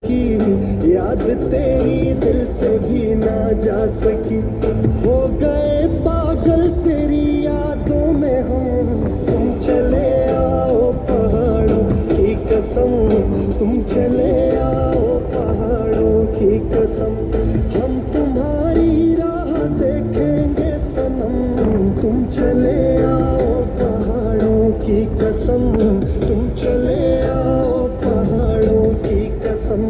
की याद तेरी दिल से भी ना जा सकी हो गए पागल तेरी यादों में हम तुम चले आओ पहाड़ों की कसम तुम चले आओ पहाड़ों की कसम हम तुम्हारी राह देखेंगे सनम तुम चले आओ पहाड़ों की कसम तुम चले आओ पहाड़ों की कसम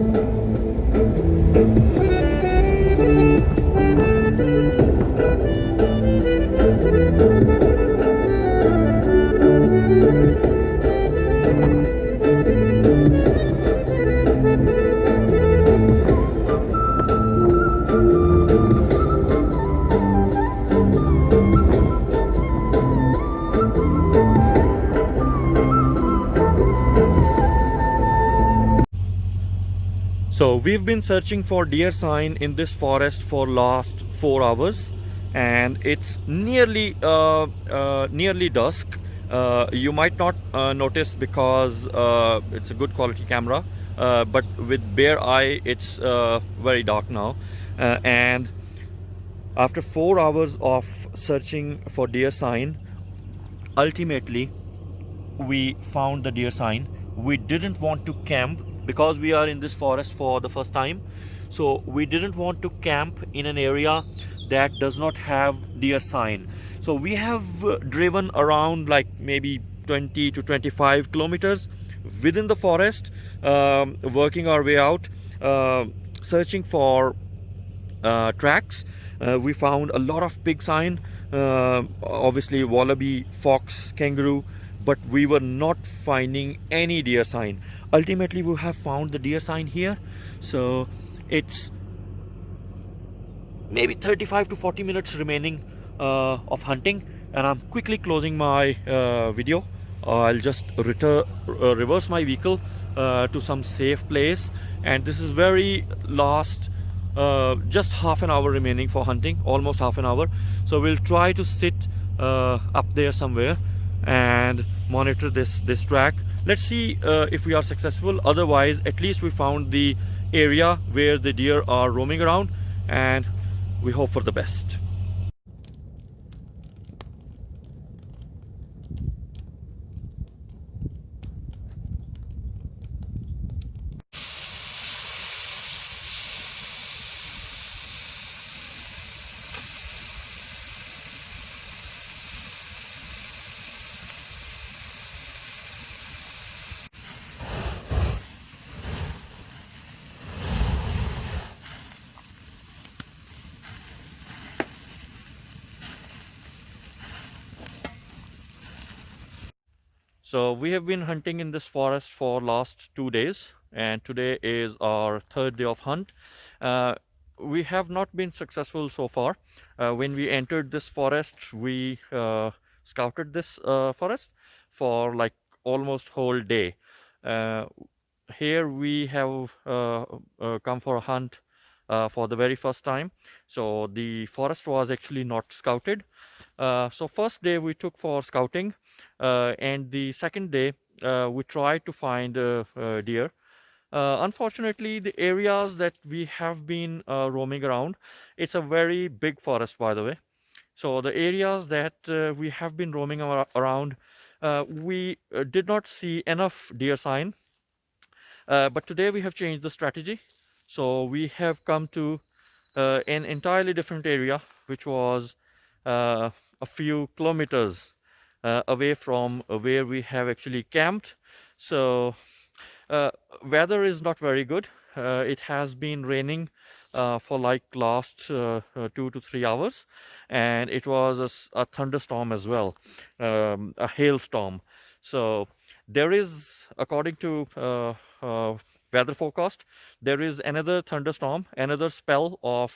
So we've been searching for deer sign in this forest for last 4 hours, and it's nearly dusk. You might not notice because it's a good quality camera, but with bare eye it's very dark now. And after 4 hours of searching for deer sign, ultimately we found the deer sign. We didn't want to camp because we are in this forest for the first time, so we didn't want to camp in an area that does not have deer sign. So we have driven around like maybe 20 to 25 kilometers within the forest, working our way out, searching for tracks. We found a lot of pig sign, obviously wallaby, fox, kangaroo, but we were not finding any deer sign. Ultimately we have found the deer sign here, so it's maybe 35 to 40 minutes remaining of hunting, and I'm quickly closing my video. I'll just reverse my vehicle to some safe place, and this is very last, just half an hour remaining for hunting, almost half an hour. So we'll try to sit up there somewhere and monitor this track. Let's see if we are successful. Otherwise, at least we found the area where the deer are roaming around, and we hope for the best. So we have been hunting in this forest for last 2 days, and today is our third day of hunt. Uh, we have not been successful so far. When we entered this forest, we scouted this forest for like almost whole day. Uh, Here we have come for a hunt for the very first time. So the forest was actually not scouted. So first day we took for scouting, and the second day we tried to find deer. Unfortunately, the areas that we have been roaming around, it's a very big forest, by the way. So the areas that we have been roaming around, we did not see enough deer sign. But today we have changed the strategy. So we have come to an entirely different area, which was a few kilometers away from where we have actually camped. So uh, weather is not very good. It has been raining for like last 2 to 3 hours, and it was a thunderstorm as well, a hailstorm. So there is, according to weather forecast, there is another thunderstorm, another spell of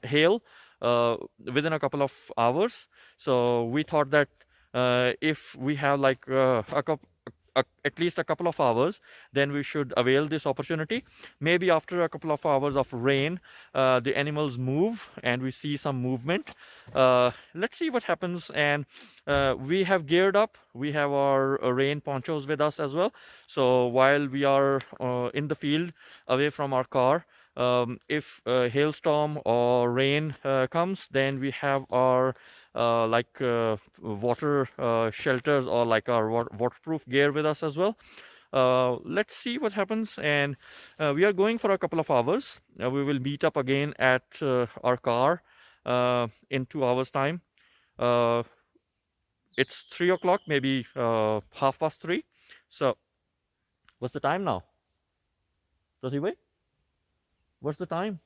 hail within a couple of hours. So we thought that if we have like at least a couple of hours, then we should avail this opportunity. Maybe after a couple of hours of rain, the animals move and we see some movement. Let's see what happens. And we have geared up. We have our rain ponchos with us as well. So while we are in the field away from our car, if a hailstorm or rain comes, then we have our water shelters, or like our waterproof gear with us as well. Let's see what happens. And we are going for a couple of hours. We will meet up again at our car in 2 hours time. It's 3 o'clock, maybe 3:30. So what's the time now, Tasi Bhai? What's the time?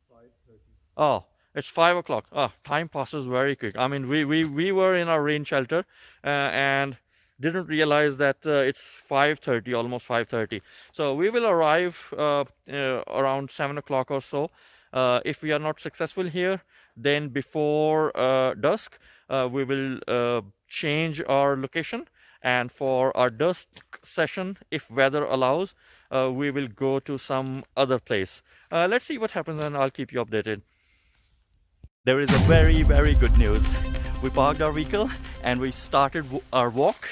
5:30. Oh, it's 5 o'clock. Oh, time passes very quick. I mean, we were in our rain shelter and didn't realize that it's 5:30, almost 5:30. So we will arrive around 7 o'clock or so. If we are not successful here, then before dusk, we will change our location. And for our dusk session, if weather allows, we will go to some other place. Let's see what happens, and I'll keep you updated. There is a very good news. We parked our vehicle and we started our walk,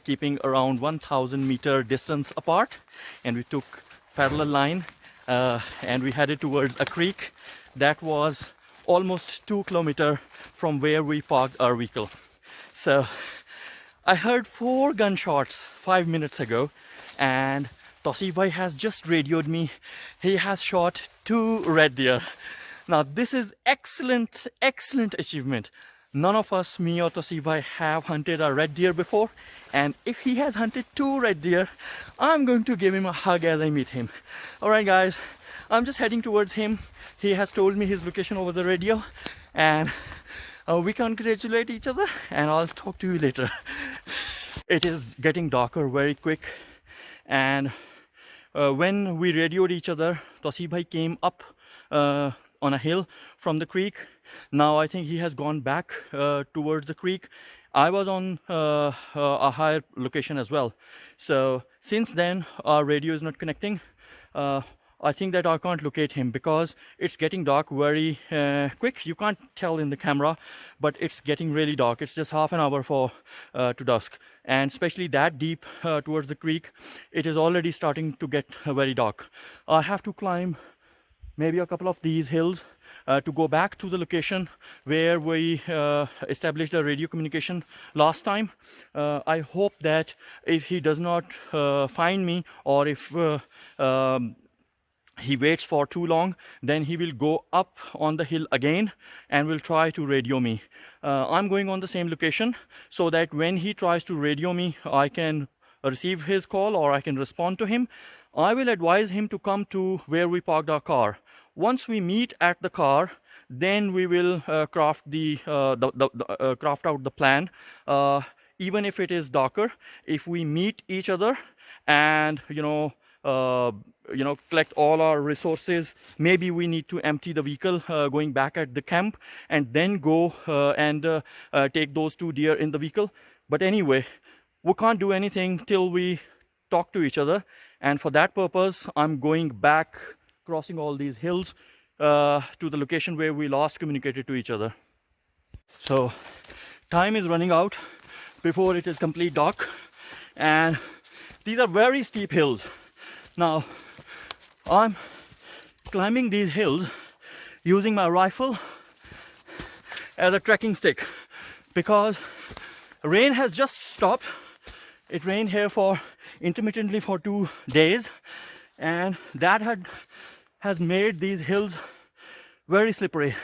keeping around 1,000-meter distance apart, and we took parallel line and we headed towards a creek that was almost 2 kilometers from where we parked our vehicle. So I heard 4 gunshots 5 minutes ago, and Tasi Bhai has just radioed me. He has shot 2 red deer. Now this is excellent achievement. None of us, me or Tasi Bhai, have hunted a red deer before, and if he has hunted 2 red deer, I'm going to give him a hug as I meet him. Alright guys, I'm just heading towards him. He has told me his location over the radio, and we congratulate each other, and I'll talk to you later. It is getting darker very quick, and when we radioed each other, Tasi Bhai came up on a hill from the creek. Now I think he has gone back towards the creek. I was on a higher location as well. So since then our radio is not connecting. I think that I can't locate him because it's getting dark very quick. You can't tell in the camera, but it's getting really dark. It's just half an hour to dusk, and especially that deep towards the creek, it is already starting to get very dark. I have to climb maybe a couple of these hills to go back to the location where we established a radio communication last time. I hope that if he does not find me, or if he waits for too long, then he will go up on the hill again and will try to radio me. I'm going on the same location so that when he tries to radio me, I can receive his call or I can respond to him. I will advise him to come to where we parked our car. Once we meet at the car, then we will craft out the plan. Even if it is darker, if we meet each other and collect all our resources, maybe we need to empty the vehicle going back at the camp, and then go and take those 2 deer in the vehicle. But anyway, we can't do anything till we talk to each other, and for that purpose I'm going back, crossing all these hills to the location where we last communicated to each other. So time is running out before it is complete dark, and these are very steep hills. Now I'm climbing these hills using my rifle as a trekking stick because rain has just stopped. It rained here intermittently for 2 days, and that has made these hills very slippery.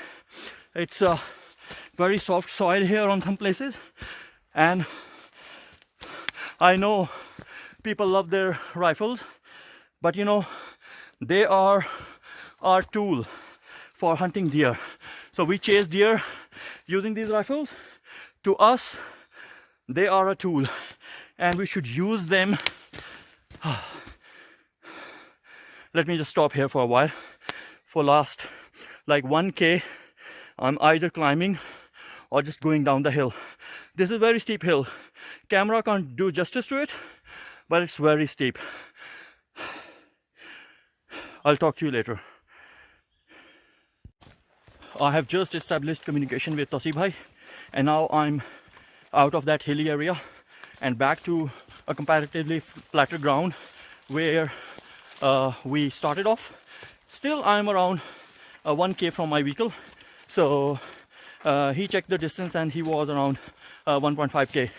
It's very soft soil here on some places, and I know people love their rifles, but they are our tool for hunting deer. So we chase deer using these rifles. To us, they are a tool, and we should use them. Let me just stop here for a while. For last like 1K, I'm either climbing or just going down the hill. This is a very steep hill. Camera can't do justice to it, but it's very steep. I'll talk to you later. I have just established communication with Tasi Bhai, and now I'm out of that hilly area and back to a comparatively flatter ground where we started off. Still, I'm around 1k from my vehicle. So he checked the distance and he was around 1.5k.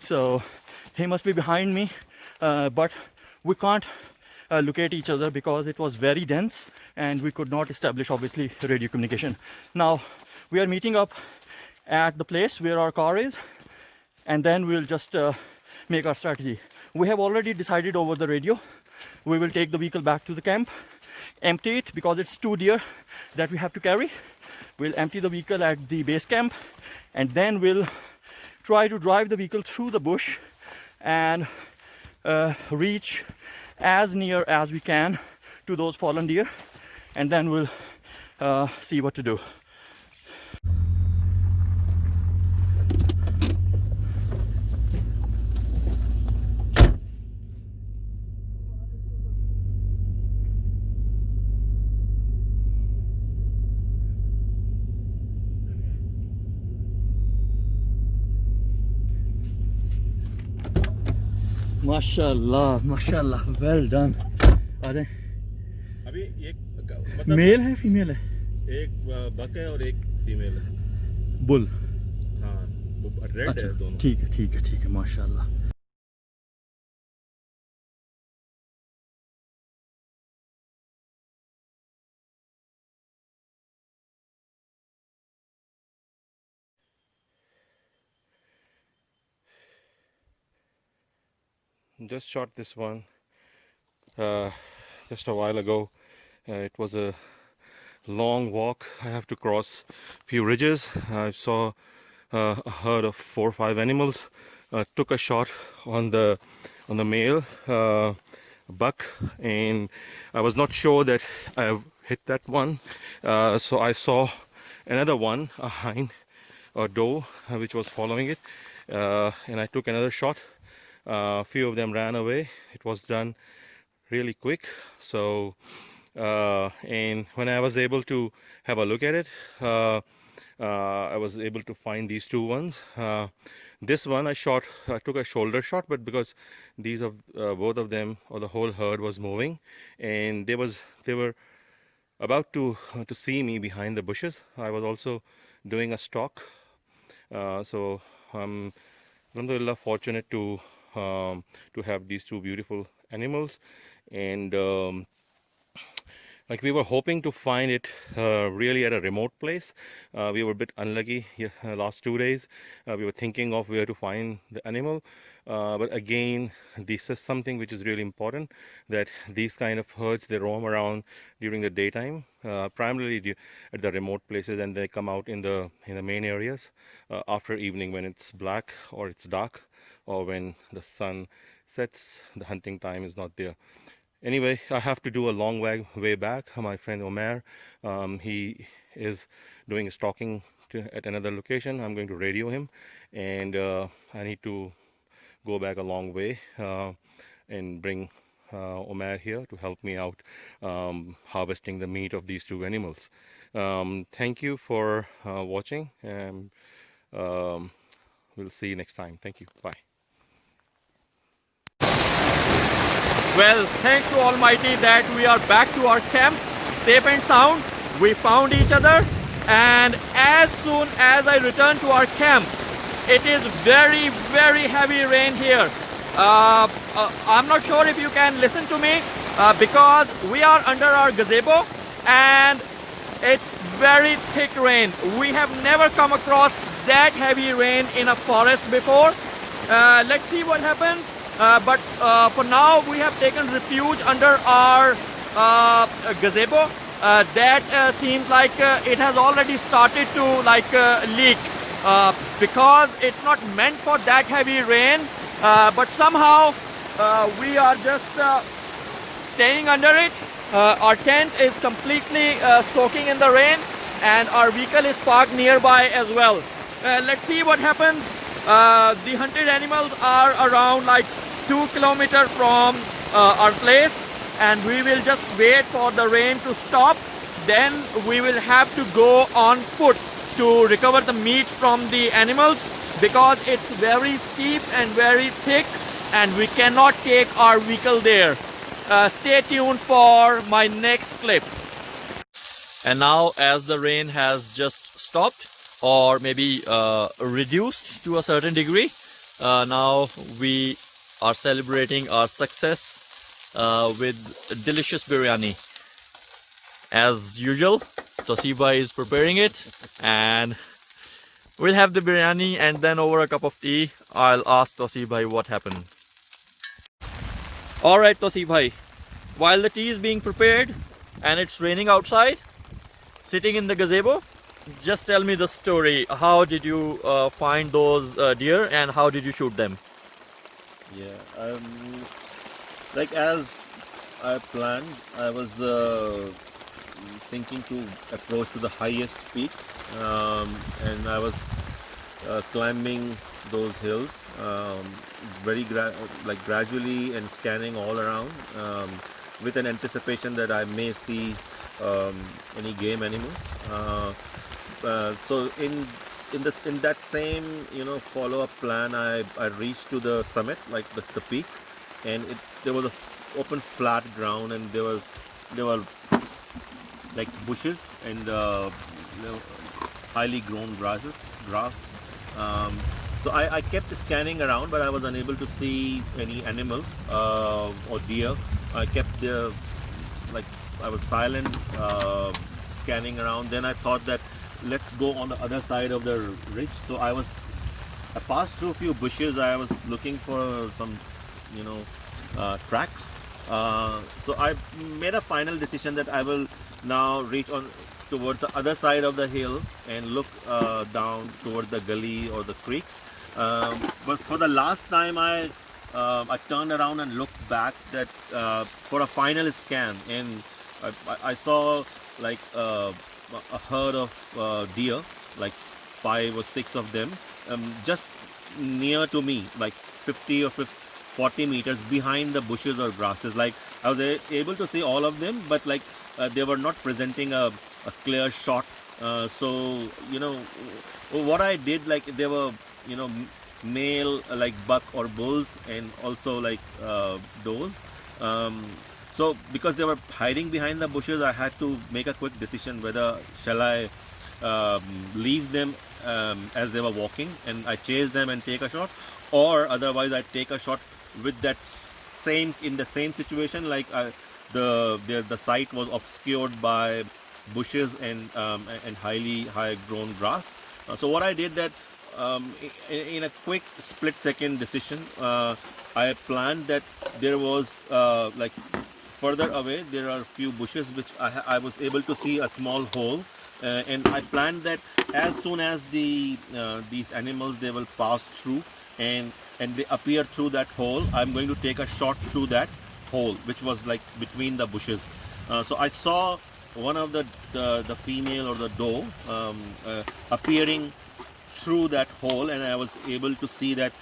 So he must be behind me, but we can't locate each other because it was very dense and we could not establish obviously radio communication. Now we are meeting up at the place where our car is, and then we'll just make our strategy. We have already decided over the radio. We will take the vehicle back to the camp, empty it because it's too dear that we have to carry. We'll empty the vehicle at the base camp, and then we'll try to drive the vehicle through the bush and reach as near as we can to those fallen deer, and then we'll see what to do. माशाल्लाह माशाल्लाह, well done. आ जाए। अभी एक मतलब mail है female है? एक बक है और एक फीमेल है। बुल? हाँ, रेड अच्छा, है दोनों। ठीक है ठीक है ठीक है, माशाल्लाह। Just shot this one just a while ago. It was a long walk. I have to cross few ridges. I saw a herd of 4 or 5 animals. Took a shot on the male buck, and I was not sure that I hit that one. So I saw another one, a hind, a doe, which was following it, and I took another shot. A few of them ran away. It was done really quick. So and when I was able to have a look at it, I was able to find these two ones. This one I took a shoulder shot, but because these of both of them, or the whole herd, was moving, and they were about to see me behind the bushes. I was also doing a stalk, so I'm alhamdulillah fortunate to have these two beautiful animals. And like we were hoping to find it really at a remote place. We were a bit unlucky last 2 days. We were thinking of where to find the animal, but again, this is something which is really important, that these kind of herds, they roam around during the daytime, primarily at the remote places, and they come out in the main areas after evening when it's black or it's dark, or when the sun sets. The hunting time is not there. Anyway, I have to do a long way back. My friend Omer, he is doing stalking at another location. I'm going to radio him, and I need to go back a long way and bring Omer here to help me out harvesting the meat of these two animals. Thank you for watching, and we'll see you next time. Thank you. Bye. Well, thanks to Almighty that we are back to our camp, safe and sound. We found each other, and as soon as I return to our camp, it is very, very heavy rain here. I'm not sure if you can listen to me because we are under our gazebo and it's very thick rain. We have never come across that heavy rain in a forest before. Let's see what happens. But for now we have taken refuge under our gazebo. That seems like it has already started to leak because it's not meant for that heavy rain, but somehow we are just staying under it. Our tent is completely soaking in the rain, and our vehicle is parked nearby as well. let's see what happens. The hunted animals are around like 2 kilometers from our place, and we will just wait for the rain to stop. Then we will have to go on foot to recover the meat from the animals, because it's very steep and very thick and we cannot take our vehicle there. Stay tuned for my next clip. And now, as the rain has just stopped, or maybe reduced to a certain degree, now we are celebrating our success with delicious biryani. As usual, Tasi Bhai is preparing it, and we'll have the biryani, and then over a cup of tea I'll ask Tasi Bhai what happened. Alright Tasi Bhai, while the tea is being prepared and it's raining outside, sitting in the gazebo, just tell me the story. How did you find those deer, and how did you shoot them? Yeah, like as I planned, I was thinking to approach to the highest peak, and I was climbing those hills very gradually and scanning all around with an anticipation that I may see any game animals. So in that same follow-up plan, I reached to the summit, like the peak, and there was a open flat ground, and there were like bushes and highly grown grass. So I kept scanning around, but I was unable to see any animal or deer. I kept there, like I was silent, scanning around. Then I thought that let's go on the other side of the ridge. So I passed through a few bushes. I was looking for some tracks. So I made a final decision that I will now reach on towards the other side of the hill and look down towards the gully or the creeks. But for the last time, I turned around and looked back that for a final scan, and I saw like a herd of deer, like 5 or 6 of them, just near to me, like 50 or 40 meters behind the bushes or grasses. Like I was able to see all of them, but like they were not presenting a clear shot. So what I did, like they were male, like buck or bulls, and also like does. So because they were hiding behind the bushes, I had to make a quick decision whether shall I leave them as they were walking and I chase them and take a shot, or otherwise I take a shot with that in the same situation, like the site was obscured by bushes and high grown grass. So what I did that in a quick split-second decision, I planned that there was like further away there are a few bushes which I was able to see a small hole, and I planned that as soon as these animals, they will pass through and they appear through that hole, I'm going to take a shot through that hole which was like between the bushes. So I saw one of the female or the doe appearing through that hole, and I was able to see that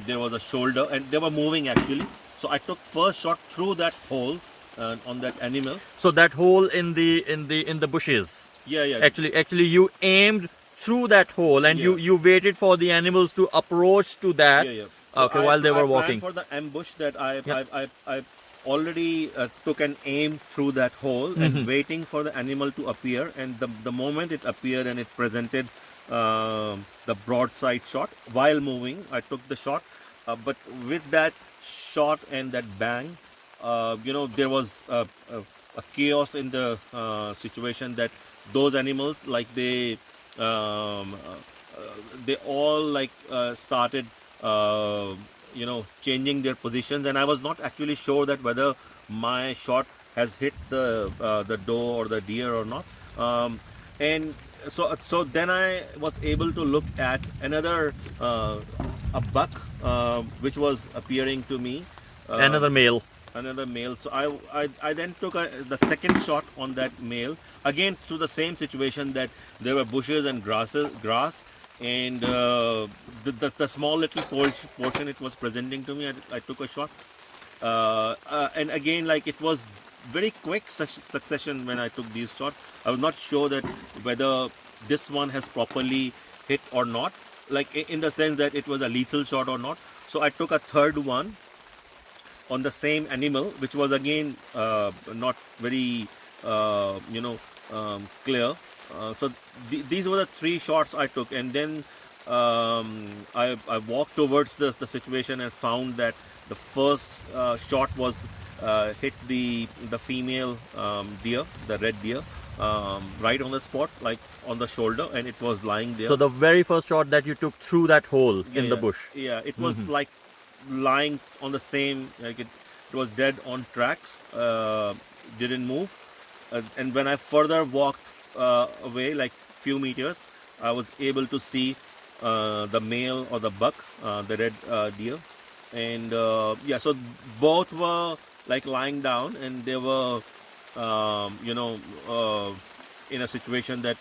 there was a shoulder and they were moving actually. So I took first shot through that hole on that animal. So that hole in the bushes. Yeah. Actually, you aimed through that hole, and Yeah. you waited for the animals to approach to that. Yeah. So Okay, while they were walking. for the ambush that I Yeah. already took an aim through that hole and waiting for the animal to appear, and the moment it appeared and it presented the broadside shot while moving, I took the shot. But with that shot and that bang, there was a chaos in the situation, that those animals, like they all like started changing their positions, and I was not actually sure that whether my shot has hit the doe or the deer or not. And so then I was able to look at another a buck which was appearing to me, Another male. So I then took the second shot on that male, again through the same situation, that there were bushes and grass, and the small little portion it was presenting to me, I took a shot. And again, like, it was very quick succession when I took these shots. I was not sure that whether this one has properly hit or not, like in the sense that it was a lethal shot or not. So I took a third one on the same animal, which was again not very clear. So these were the three shots I took, and then I walked towards the situation and found that the first shot was hit the female deer, the red deer, right on the spot, like on the shoulder, and it was lying there. So the very first shot that you took through that hole in the bush. Yeah, it was like lying on the same, like it was dead on tracks, didn't move. And when I further walked away, like few meters, I was able to see the male or the buck, the red deer. And yeah, so both were like lying down, and they were in a situation that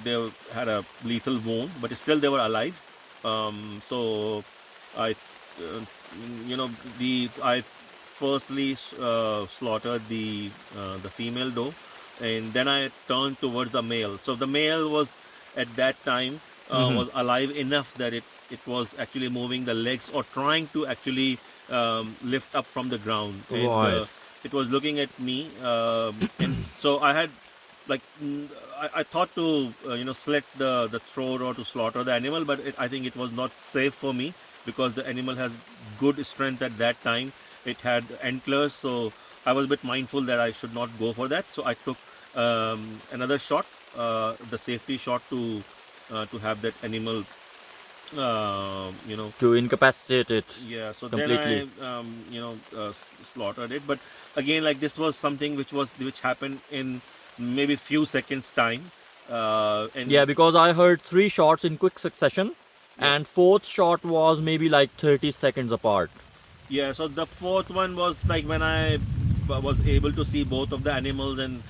they had a lethal wound, but still they were alive. So I I firstly slaughtered the female doe, and then I turned towards the male. So the male was at that time was alive enough that it was actually moving the legs or trying to actually lift up from the ground. And Right. it was looking at me, and so I had like I thought to slit the throat or to slaughter the animal, but I think it was not safe for me because the animal has good strength at that time. It had antlers, so I was a bit mindful that I should not go for that. So I took another shot, the safety shot to have that animal, To incapacitate it. yeah. So Completely. then I slaughtered it. But again, like, this was something which happened in maybe few seconds time. And Yeah, because I heard 3 shots in quick succession, and fourth shot was maybe like 30 seconds apart. yeah, so the fourth one was like when I was able to see both of the animals, and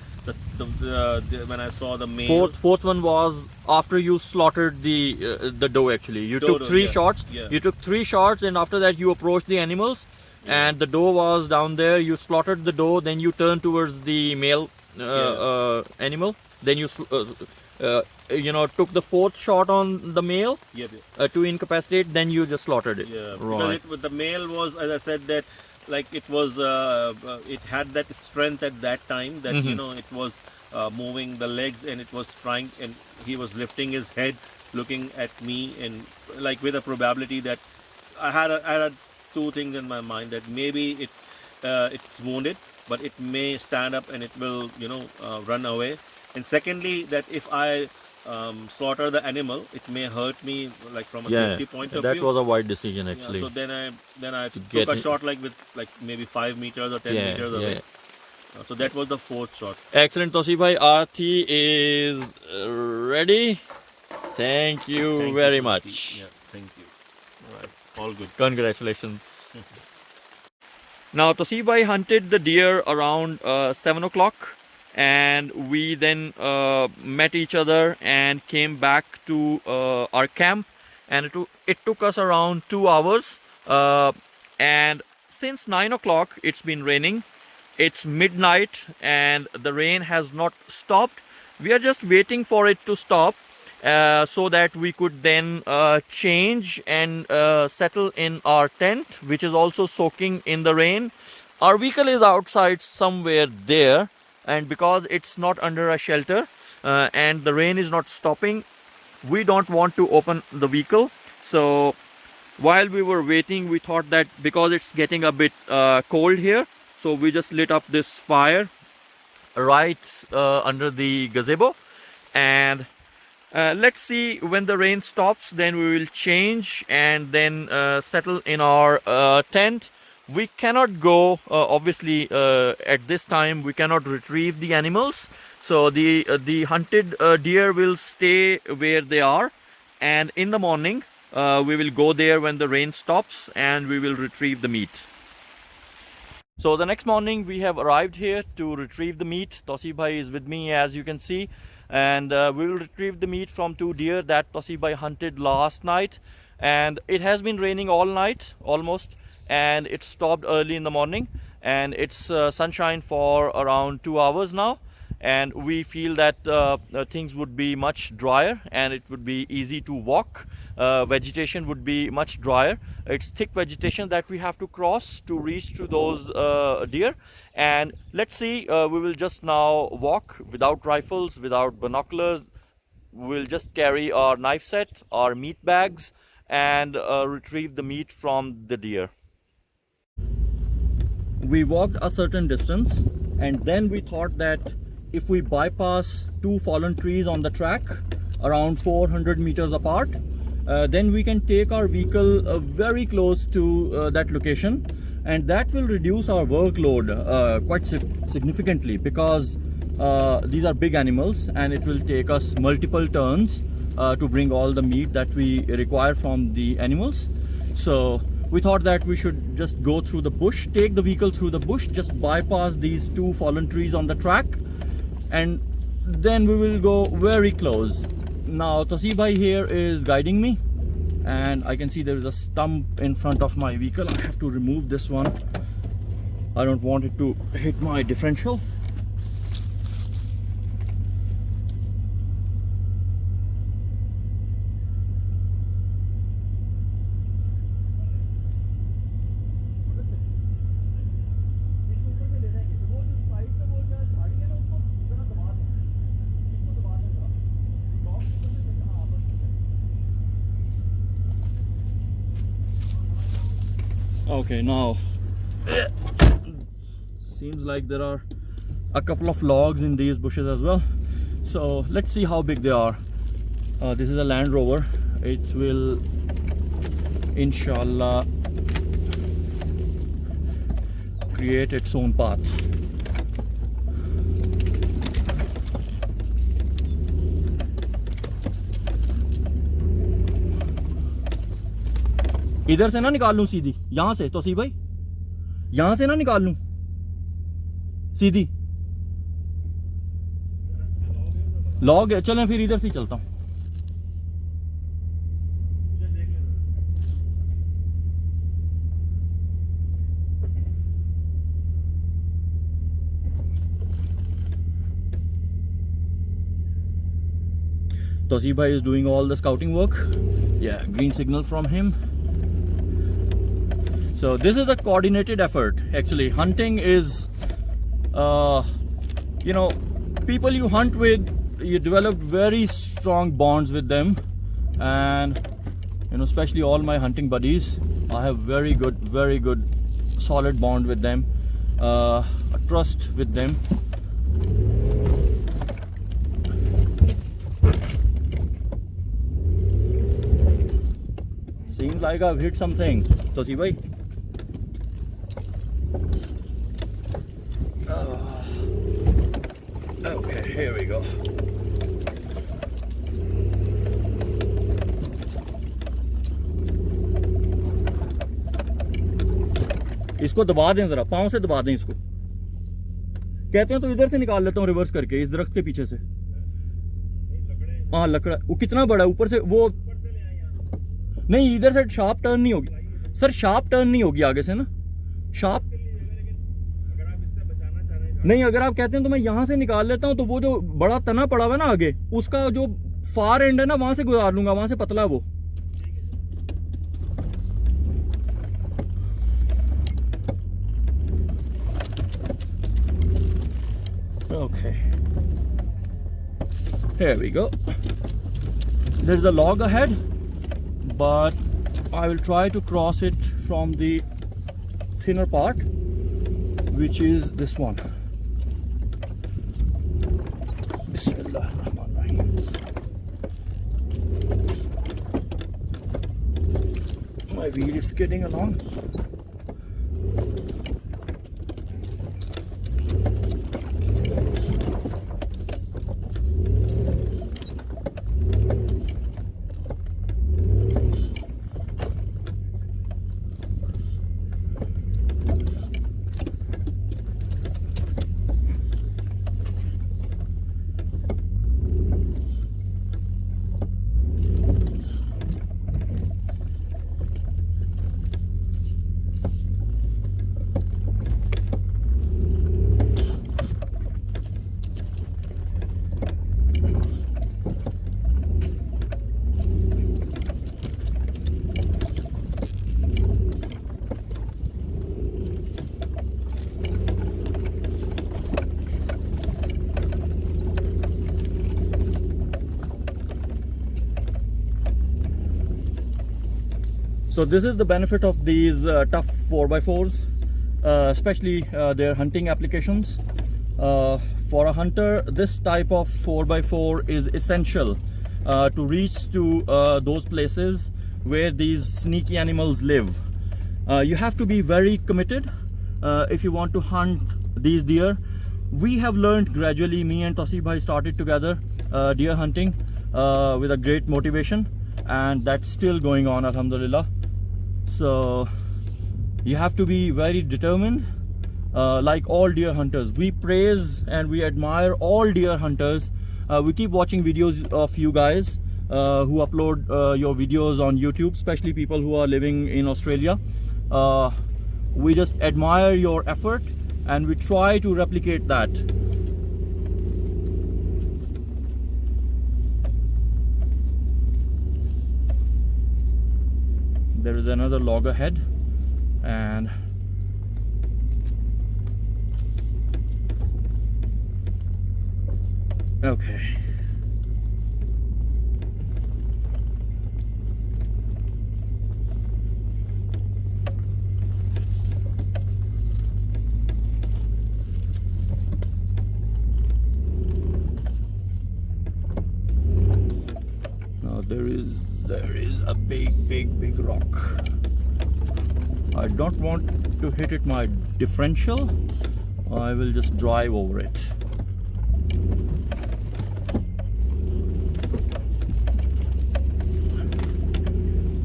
when I saw the male. Fourth one was after you slaughtered the doe. Actually, you Doe, took 3 yeah, shots. yeah. You took 3 shots, and after that you approached the animals, and the doe was down there. You slaughtered the doe, then you turned towards the male animal. Then you took the fourth shot on the male Yeah, to incapacitate. Then you just slaughtered it. yeah. Right. Because the male was, as I said, that like it was, it had that strength at that time that it was moving the legs, and it was trying, and he was lifting his head, looking at me, and like with a probability that I had two things in my mind, that maybe it's wounded, but it may stand up and it will run away. And secondly, that if I slaughter the animal, it may hurt me, like from a Yeah, safety point of that view. was a wide decision Yeah, actually. so then I get took a it. shot like with like maybe 5 meters or 10 Yeah, meters yeah. away. So that was the fourth shot. Excellent, Tasi Bhai. Aarti is ready. Thank you Thank very you, Prati. much. Yeah, thank you. All right, all good. Congratulations. Now, Tasi Bhai hunted the deer around 7 o'clock, and we then met each other and came back to our camp, and it took us around 2 hours. And since 9 o'clock, it's been raining. It's midnight and the rain has not stopped. We are just waiting for it to stop so that we could then change and settle in our tent, which is also soaking in the rain. Our vehicle is outside somewhere there, and because it's not under a shelter and the rain is not stopping, we don't want to open the vehicle. So while we were waiting, we thought that because it's getting a bit cold here, so we just lit up this fire right under the gazebo, and let's see, when the rain stops, then we will change and then settle in our tent. We cannot go, obviously, at this time we cannot retrieve the animals, so the hunted deer will stay where they are, and in the morning we will go there when the rain stops and we will retrieve the meat. So the next morning we have arrived here to retrieve the meat. Tasi Bhai is with me, as you can see. and we will retrieve the meat from 2 deer that Tasi Bhai hunted last night. And it has been raining all night almost, and it stopped early in the morning, and it's sunshine for around 2 hours now, and we feel that things would be much drier and it would be easy to walk. Vegetation would be much drier. It's thick vegetation that we have to cross to reach to those deer. And let's see, we will just now walk without rifles, without binoculars. We'll just carry our knife set, our meat bags, and retrieve the meat from the deer. We walked a certain distance, and then we thought that if we bypass 2 fallen trees on the track around 400 meters apart, then we can take our vehicle very close to that location, and that will reduce our workload quite significantly, because these are big animals and it will take us multiple turns to bring all the meat that we require from the animals. So we thought that we should just go through the bush, take the vehicle through the bush, just bypass these 2 fallen trees on the track, and then we will go very close. Now Tasi Bhai here is guiding me, and I can see there is a stump in front of my vehicle. I have to remove this one. I don't want it to hit my differential. Okay, now seems like there are a couple of logs in these bushes as well, so let's see how big they are. This is a Land Rover. It will inshallah create its own path. इधर से ना निकाल लूं सीधी, यहाँ से तौसीफ भाई, यहाँ से ना निकाल लूं सीधी लॉग है। चलें फिर इधर से चलता हूँ। Tasi Bhai is doing all the scouting work. Yeah, green signal from him. So this is a coordinated effort. Actually, hunting is, you know, people you hunt with, you develop very strong bonds with them, and you know, especially all my hunting buddies, I have very good, solid bond with them, a trust with them. Seems like I've hit something, Tasi Bhai. Okay, here we go. इसको दबा दें, जरा पांव से दबा दें इसको। कहते हैं तो इधर से निकाल लेता हूँ रिवर्स करके, इस दरख्त के पीछे से। हाँ, लकड़ा वो कितना बड़ा है ऊपर से, वो नहीं, इधर से शार्प टर्न नहीं होगी सर, शार्प टर्न नहीं होगी आगे से ना, शार्प नहीं। अगर आप कहते हैं तो मैं यहाँ से निकाल लेता हूँ, तो वो जो बड़ा तना पड़ा हुआ है ना आगे, उसका जो फार एंड है ना, वहां से गुजार लूंगा, वहां से पतला है वो। Okay, here we go. There's a log ahead, but I will try to cross it from the thinner part, which is this one. Bismillahirrahmanirrahim. My wheel is skidding along. So this is the benefit of these tough 4x4s, especially their hunting applications. For a hunter, this type of 4x4 is essential to reach to those places where these sneaky animals live. You have to be very committed if you want to hunt these deer. We have learned gradually, me and Tasi Bhai started together deer hunting with a great motivation, and that's still going on, alhamdulillah. So you have to be very determined, like all deer hunters. We praise and we admire all deer hunters. We keep watching videos of you guys who upload your videos on YouTube, especially people who are living in Australia. We just admire your effort and we try to replicate that. There is another log ahead, and okay. Now there is a big rock. I don't want to hit it my differential. I will just drive over it.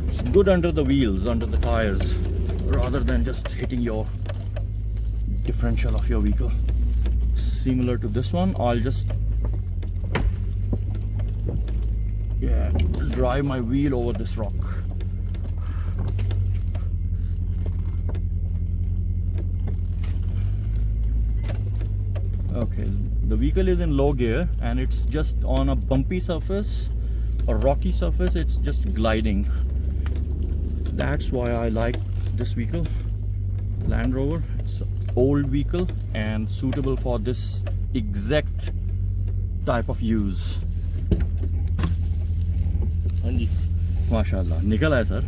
It's good under the wheels, under the tires, rather than just hitting your differential of your vehicle. Similar to this one, I'll just drive my wheel over this rock. Okay, the vehicle is in low gear and it's just on a bumpy surface, a rocky surface. It's just gliding. That's why I like this vehicle, Land Rover. It's an old vehicle and suitable for this exact type of use. हाँ जी, माशाल्लाह निकल आया sir.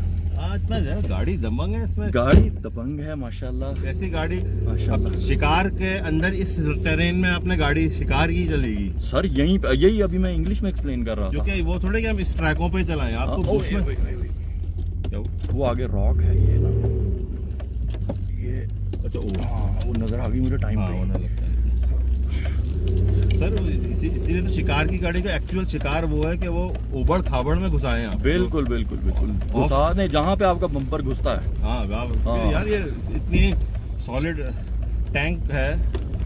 इतना गाड़ी दबंग है इसमें। गाड़ी दबंग है माशाल्लाह। ऐसी गाड़ी माशाल्लाह। शिकार के अंदर इस टेरेन में अपने गाड़ी शिकार की चलेगी सर यही अभी मैं इंग्लिश में एक्सप्लेन कर रहा था। क्योंकि वो थोड़े कि हम इस ट्रैकों पे चलाएं आपको वो आगे रॉक है ये ना, ये अच्छा वो नजर आ गई मुझे टाइम पे होने लगता है सर। इसीलिए तो शिकार की गाड़ी का एक्चुअल शिकार वो है कि वो उबड़ खाबड़ में घुसाएं आप। बिल्कुल बिल्कुल बिल्कुल घुसा नहीं जहाँ पे आपका बम्पर घुसता है। हाँ यार, ये इतनी सॉलिड टैंक है।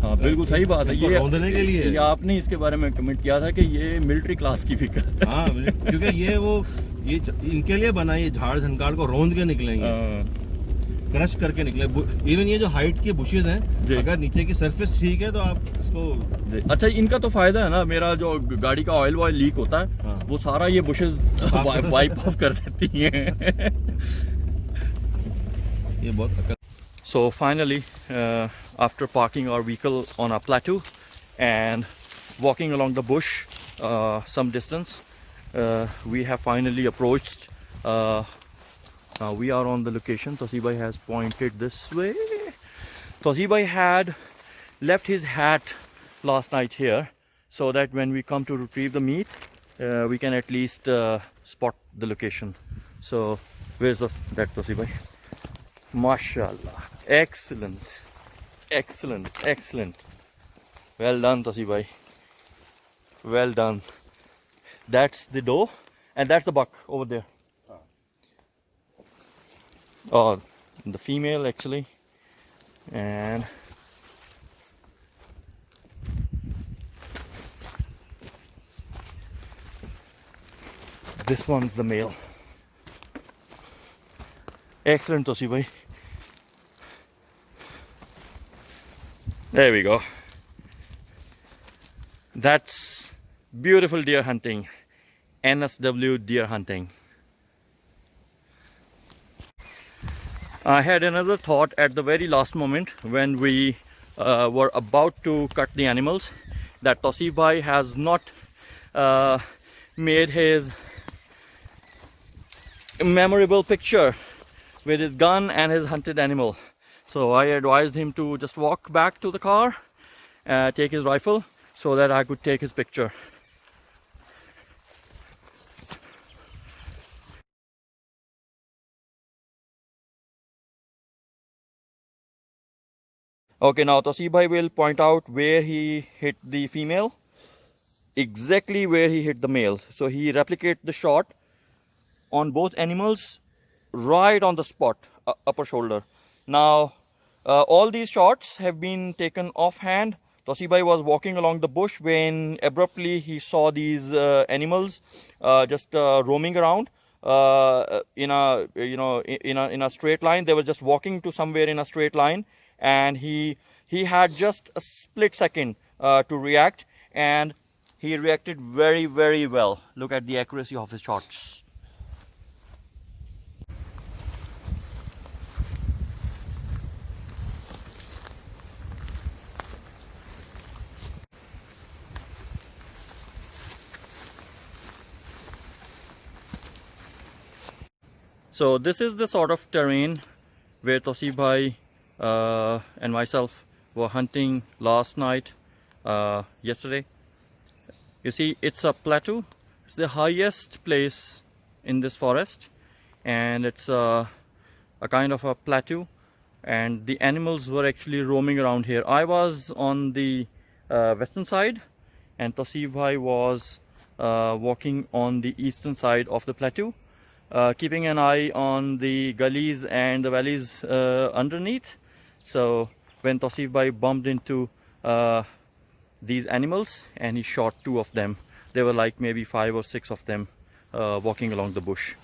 हाँ बिल्कुल सही बात है। ये रौंदने के लिए ये आपने इसके बारे में कमेंट किया था कि ये मिलिट्री क्लास की व्हीकल है। हाँ, क्योंकि ये इनके लिए बना, ये झाड़ झंकार को रौंद के निकलेंगे, क्रश करके निकले। इवन ये जो हाइट के बुशेस हैं, अगर नीचे की सरफेस ठीक है तो आप इसको। अच्छा, इनका तो फायदा है ना, मेरा जो गाड़ी का ऑयल वॉयल लीक होता है हाँ। वो सारा ये बुशेस वाइप ऑफ कर देती हैं। ये बहुत So finally, after parking our vehicle on a plateau and walking along the bush some distance, we have finally approached. Now we are on the location. Tasi Bhai has pointed this way. Tasi Bhai had left his hat last night here so that when we come to retrieve the meat, we can at least spot the location. So where's that Tasi Bhai? Mashallah. Excellent. Excellent. Excellent. Well done, Tasi Bhai. Well done. That's the doe and that's the buck over there. Oh, the female actually. And this one's the male. Excellent, Tasi Bhai. There we go. That's beautiful deer hunting. NSW deer hunting. I had another thought at the very last moment when we were about to cut the animals, that Tasi Bhai has not made his memorable picture with his gun and his hunted animal. So I advised him to just walk back to the car, take his rifle so that I could take his picture. Okay, now Tasi Bhai will point out where he hit the female, exactly where he hit the male. So he replicate the shot on both animals right on the spot, upper shoulder. Now, all these shots have been taken offhand. Tasi Bhai was walking along the bush when abruptly he saw these animals just roaming around in a in a straight line. They were just walking to somewhere in a straight line, and he had just a split second to react, and he reacted very well. Look at the accuracy of his shots. So this is the sort of terrain where Tasi Bhai and myself were hunting last night, yesterday. You see, it's a plateau. It's the highest place in this forest, and it's a kind of a plateau, and the animals were actually roaming around here. I was on the western side, and Tasi Bhai was walking on the eastern side of the plateau, keeping an eye on the gullies and the valleys underneath. So when Tasi Bhai bumped into these animals, and he shot 2 of them, there were like maybe 5 or 6 of them walking along the bush.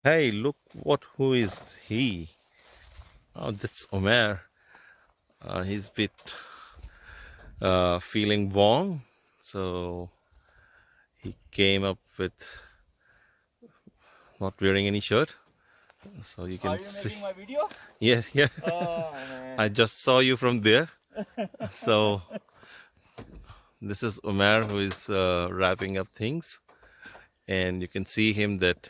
Hey, look who is he? Oh, that's Omer. He's a bit feeling warm, so he came up with not wearing any shirt. So you can see. Making my video? Yes, yeah. Oh, man. I just saw you from there. So this is Omer, who is wrapping up things, and you can see him that.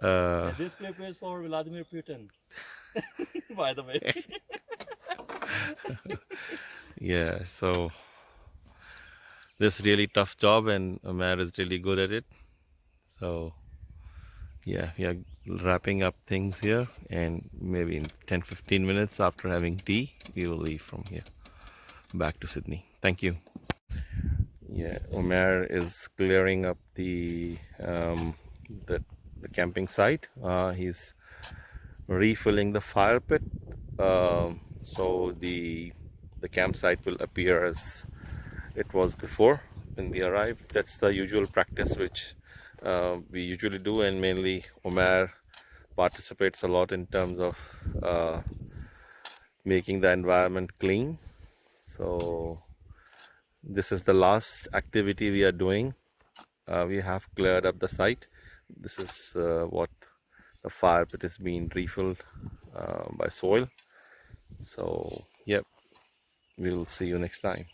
This clip is for Vladimir Putin, by the way. Yeah, so this really tough job, and Omer is really good at it. So yeah, we are wrapping up things here, and maybe in 10-15 minutes after having tea, we will leave from here back to Sydney. Thank you. Yeah, Omer is clearing up the camping site. He's refilling the fire pit, so the campsite will appear as it was before when we arrived. That's the usual practice which we usually do, and mainly Omer, participates a lot in terms of making the environment clean. So this is the last activity we are doing. We have cleared up the site. This is what the fire pit is being refilled by soil. So yep, we'll see you next time.